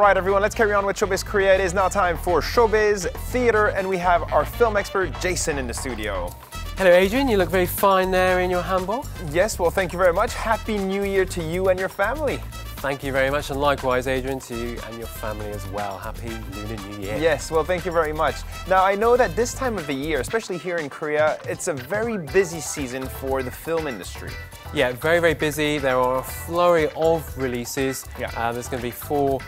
Alright everyone, let's carry on with Showbiz Korea. It is now time for Showbiz Theater, and we have our film expert Jason in the studio. Hello Adrian, you look very fine there in your hanbok. Yes, well thank you very much. Happy New Year to you and your family. Thank you very much, and likewise Adrian, to you and your family as well. Happy Lunar New Year. Yes, well thank you very much. Now I know that this time of the year, especially here in Korea, it's a very busy season for the film industry. Yeah, very, very busy. There are a flurry of releases. Yeah. There's going to be 4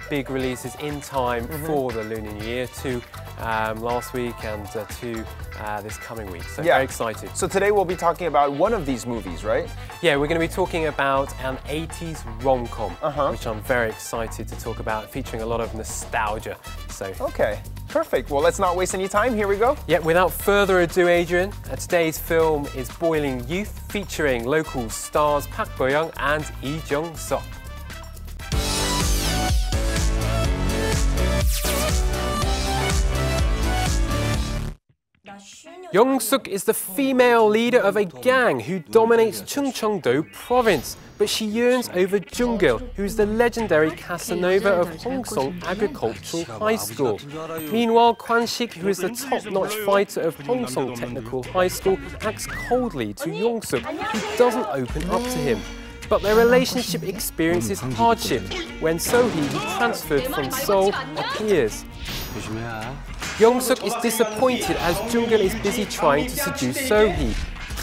big releases in time for the Lunar New Year. 2 last week and 2 this coming week. So very excited. So today we'll be talking about one of these movies, right? Yeah, we're going to be talking about an 80s rom-com, which I'm very excited to talk about, featuring a lot of nostalgia. So. Okay. Perfect. Well, let's not waste any time. Here we go. Yeah, without further ado, Adrian, today's film is Boiling Youth, featuring local stars Park Bo-young and Jong-suk. Jong-suk is the female leader of a gang who dominates Chungcheong-do province, but she yearns over Jung-gil, who is the legendary Casanova of Hongsong Agricultural High School. Meanwhile, Kwan-sik, who is the top-notch fighter of Hongsong Technical High School, acts coldly to Jong-suk, who doesn't open up to him. But their relationship experiences hardship when So-hee, who transferred from Seoul, appears. Jong-suk is disappointed as Jung-gil is busy trying to seduce So-hee.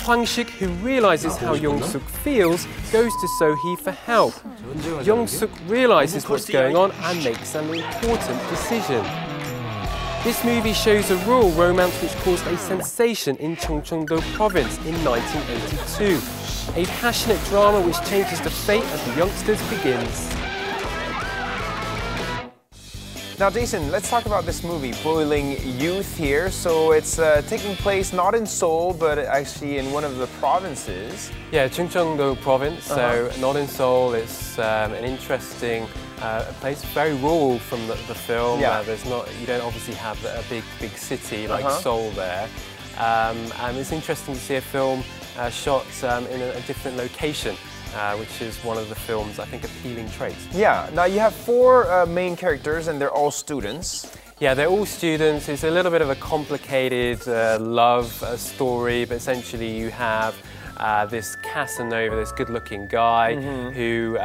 Kwang-sik, who realizes how Jong-suk feels, goes to So-hee for help. Jong-suk realizes what's going on and makes an important decision. This movie shows a rural romance which caused a sensation in Chungcheong-do province in 1982. A passionate drama which changes the fate of the youngsters begins. Now, Jason, let's talk about this movie, Boiling Youth here. So it's taking place not in Seoul, but actually in one of the provinces. Yeah, Chungcheong-do province, so not in Seoul. It's an interesting place, very rural from the film. Yeah. You don't obviously have a big city like Seoul there. And it's interesting to see a film shot in a different location. Which is one of the film's, I think, appealing traits. Yeah, now you have 4 main characters and they're all students. Yeah, they're all students. It's a little bit of a complicated love story, but essentially you have this Casanova, this good-looking guy who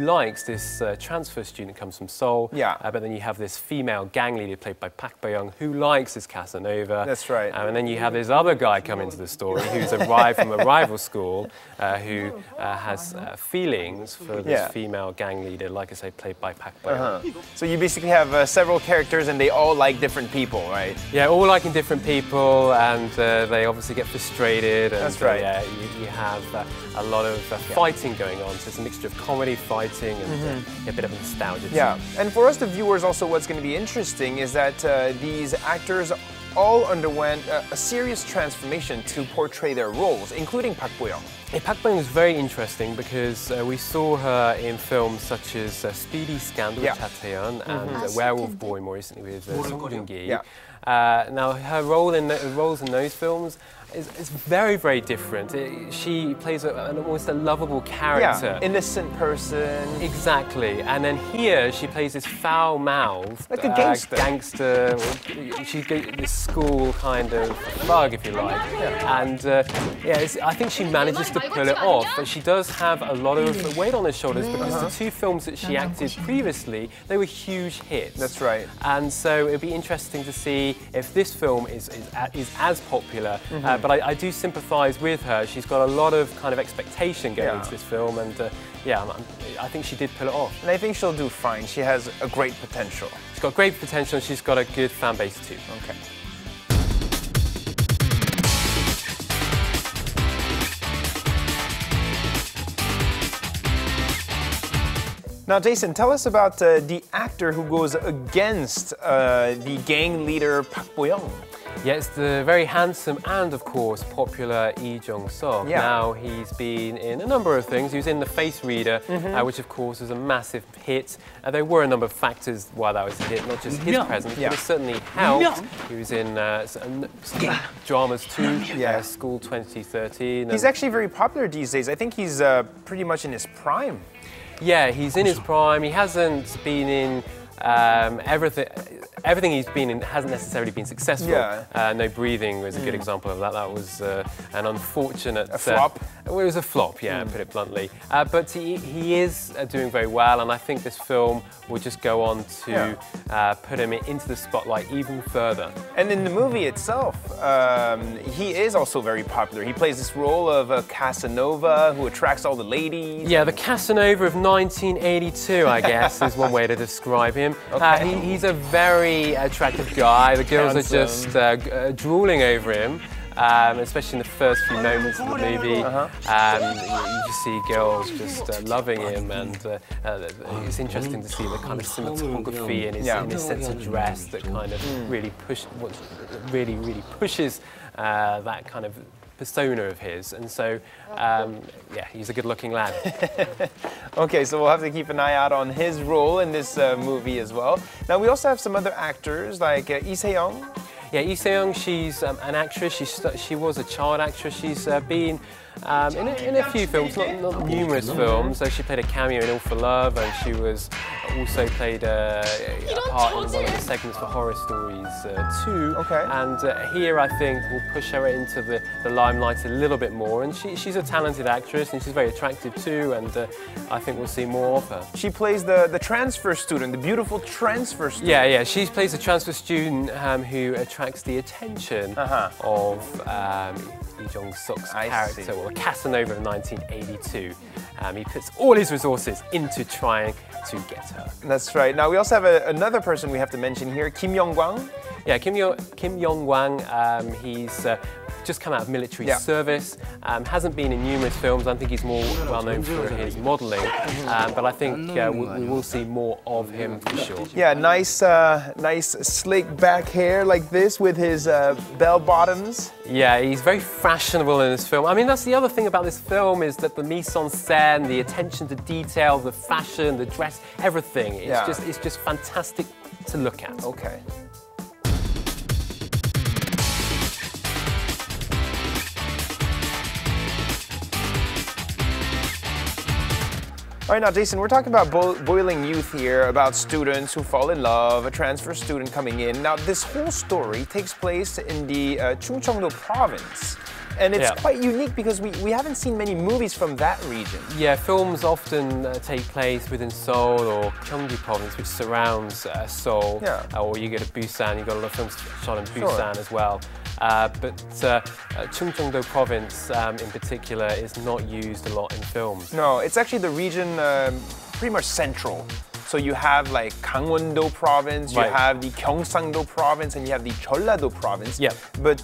likes this transfer student who comes from Seoul. Yeah. But then you have this female gang leader played by Park Bo-young who likes this Casanova. That's right. And then you have this other guy come into the story who's arrived from a rival school who has feelings for this female gang leader, like I say, played by Park Bo-young. So you basically have several characters and they all like different people, right? Yeah, all liking different people, and they obviously get frustrated. And, that's right. You have a lot of fighting going on, so it's a mixture of comedy, fighting, and a bit of nostalgia. Yeah, and for us, the viewers, also what's going to be interesting is that these actors all underwent a serious transformation to portray their roles, including Park Bo-young. Yeah, Park Bo-young is very interesting because we saw her in films such as Speedy Scandal with Cha Tae-yeon and Werewolf Boy more recently with Song Joong-ki. Now, her roles in those films is very, very different. She plays almost a lovable character. Yeah, innocent person. Exactly. And then here she plays this foul-mouthed like a gangster. She's this school kind of thug, if you like. Yeah. And I think she manages to pull it off. But she does have a lot of weight on her shoulders because the 2 films that she acted previously, they were huge hits. That's right. And so it'd be interesting to see if this film is as popular. But I do sympathise with her. She's got a lot of kind of expectation going into this film, and I think she did pull it off. And I think she'll do fine. She has a great potential. She's got great potential, and she's got a good fan base too. Okay. Now, Jason, tell us about the actor who goes against the gang leader Park Bo-young. Yeah, it's the very handsome and, of course, popular Jong-suk. Yeah. Now, he's been in a number of things. He was in The Face Reader, which, of course, was a massive hit. There were a number of factors why that was a hit, not just his presence, but it certainly helped. He was in dramas too, School 2013. He's actually very popular these days. I think he's pretty much in his prime. Yeah, he's in his prime. He hasn't been in everything he's been in hasn't necessarily been successful. Yeah. No Breathing was a good example of that. That was an unfortunate... A flop? It was a flop, yeah, put it bluntly. But he is doing very well, and I think this film will just go on to put him into the spotlight even further. And in the movie itself, he is also very popular. He plays this role of a Casanova who attracts all the ladies. Yeah, the Casanova of 1982, I guess, is one way to describe him. Okay. He's a very attractive guy. The girls are just drooling over him, especially in the first few moments of the movie. You just see girls just loving him, and it's interesting to see the kind of cinematography and his sense of dress that kind of really pushes that kind of persona of his, and so yeah, he's a good-looking lad. Okay, so we'll have to keep an eye out on his role in this movie as well. Now we also have some other actors like Lee Se-young. Yeah, Lee Se-young, she's an actress. She was a child actress. She's been in a few films, not numerous films. So she played a cameo in All for Love, and she was also played a part in one of the segments for Horror Stories 2. Okay. And here I think we'll push her into the limelight a little bit more. And she's a talented actress, and she's very attractive too. And I think we'll see more of her. She plays the transfer student, the beautiful transfer student. Yeah. She plays a transfer student who attracts the attention of Jong-suk's character, or Casanova of 1982. He puts all his resources into trying to get her. That's right. Now we also have another person we have to mention here, Kim Yong-kwang. Yeah, Kim Yong-kwang, he's just come out of military service, hasn't been in numerous films. I think he's more well known for his modelling, but I think we will see more of him for sure. Yeah, nice slick back hair like this with his bell bottoms. Yeah, he's very fashionable in this film. I mean, that's the other thing about this film, is that the mise-en-scène, the attention to detail, the fashion, the dress, everything. It's just fantastic to look at. Okay. All right, now Jason, we're talking about boiling youth here, about students who fall in love, a transfer student coming in. Now, this whole story takes place in the Chungcheong-do province. And it's quite unique because we haven't seen many movies from that region. Yeah, films often take place within Seoul or Gyeonggi province, which surrounds Seoul. Or you go to Busan, you've got a lot of films shot in Busan as well. But Chungcheong-do province in particular is not used a lot in films. No, it's actually the region pretty much central. So you have like Gangwon-do province, you have the Gyeongsang-do province, and you have the Jeollado province. But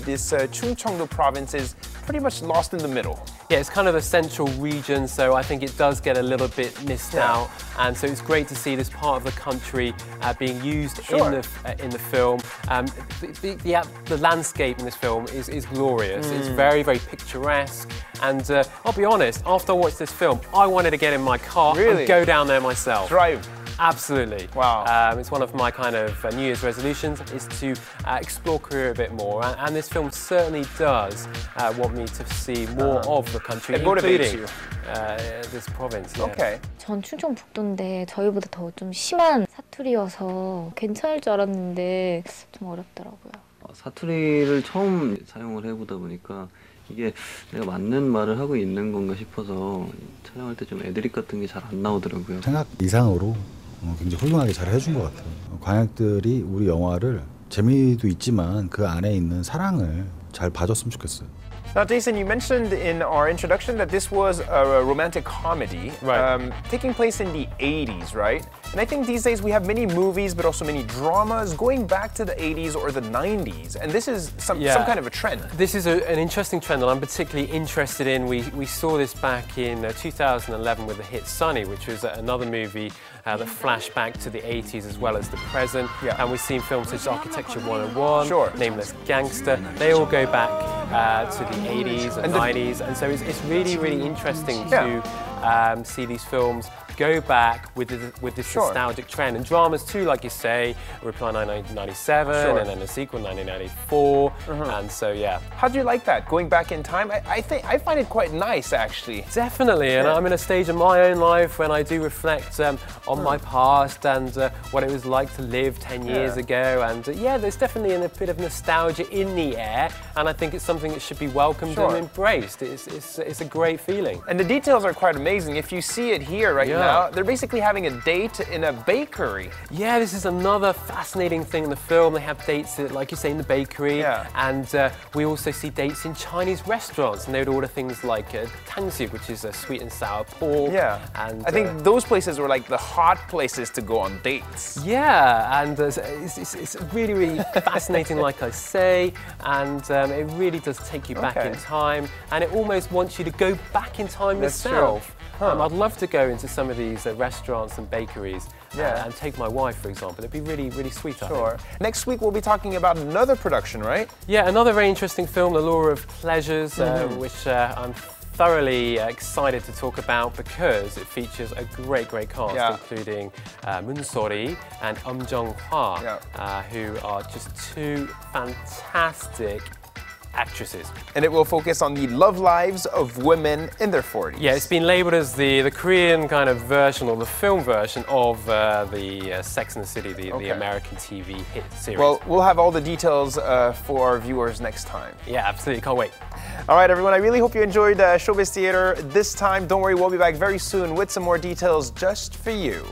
this Chungcheong-do province is pretty much lost in the middle. Yeah, it's kind of a central region, so I think it does get a little bit missed out. And so it's great to see this part of the country being used in the film. The landscape in this film is glorious. It's very, very picturesque. And I'll be honest, after I watched this film, I wanted to get in my car and go down there myself. Drive. Absolutely. Wow. It's one of my kind of New Year's resolutions, is to explore Korea a bit more. And this film certainly does want me to see more of the country, including this province. Okay. 전 충청북도인데 저희보다 더 좀 심한 사투리여서 괜찮을 줄 알았는데 좀 어렵더라고요. 사투리를 처음 사용을 해보다 보니까 이게 내가 맞는 말을 하고 있는 건가 싶어서 촬영할 때 좀 애드립 같은 게 잘 안 나오더라고요. 생각 이상으로 굉장히 훌륭하게 잘 해준 것 같아요. 관객들이 우리 영화를 재미도 있지만 그 안에 있는 사랑을 잘 봐줬으면 좋겠어요. Now, Jason, you mentioned in our introduction that this was a romantic comedy taking place in the 80s, right? And I think these days we have many movies, but also many dramas going back to the 80s or the 90s. And this is some kind of a trend. This is an interesting trend that I'm particularly interested in. We saw this back in 2011 with the hit Sunny, which was another movie that flashed back to the 80s as well as the present. And we've seen films such as Architecture 101, Nameless Gangster. They all go back to the 80s and 90s, and so it's really, really interesting to see these films go back with this nostalgic trend. And dramas too, like you say, Reply 1997 and then the sequel 1994. And so, yeah. How do you like that, going back in time? I find it quite nice, actually. Definitely, and I'm in a stage of my own life when I do reflect on my past and what it was like to live 10 years ago. And yeah, there's definitely a bit of nostalgia in the air, and I think it's something that should be welcomed and embraced. It's a great feeling. And the details are quite amazing. If you see it here right now, they're basically having a date in a bakery. Yeah, this is another fascinating thing in the film. They have dates, like you say, in the bakery, and we also see dates in Chinese restaurants, and they would order things like tangsuk, which is a sweet and sour pork. Yeah, and I think those places were like the hot places to go on dates. Yeah, and it's really, really fascinating, like I say, and it really does take you back in time, and it almost wants you to go back in time yourself. I'd love to go into some of these restaurants and bakeries and take my wife, for example. It'd be really, really sweet, I think. Next week, we'll be talking about another production, right? Yeah, another very interesting film, The Lure of Pleasures, which I'm thoroughly excited to talk about because it features a great cast, including Moon So-ri and Jong-suk, who are just two fantastic actresses. And it will focus on the love lives of women in their 40s. Yeah, it's been labeled as the Korean kind of version, or the film version of the Sex and the City, the American TV hit series. Well, we'll have all the details for our viewers next time. Yeah, absolutely, can't wait. All right, everyone, I really hope you enjoyed Showbiz Theater this time. Don't worry, we'll be back very soon with some more details just for you.